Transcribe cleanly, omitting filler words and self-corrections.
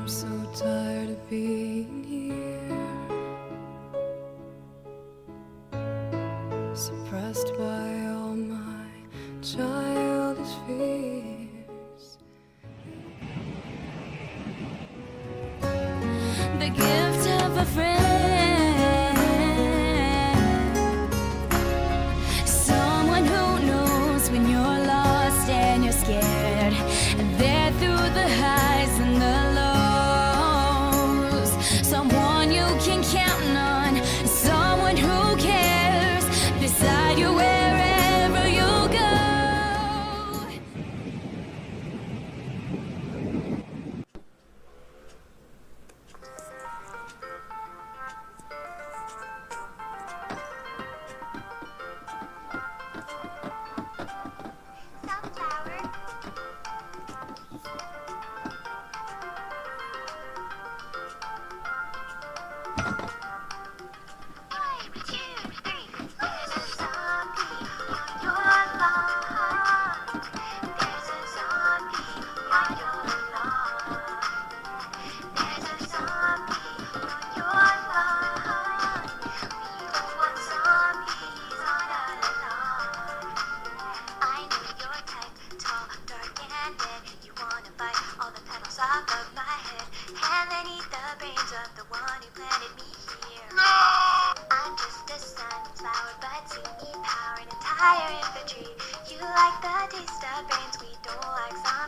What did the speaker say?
I'm so tired of being here, suppressed by all my childish fears. The gift of a friend, someone who knows when you're lost and you're scared, and they're through the highs and the lows. Someone you can count on, someone who cares, beside you wherever you go. Off of my head, and then eat the brains of the one who planted me here. No! I'm just a sunflower, but you need power and entire infantry. You like the taste of brains, we don't like some.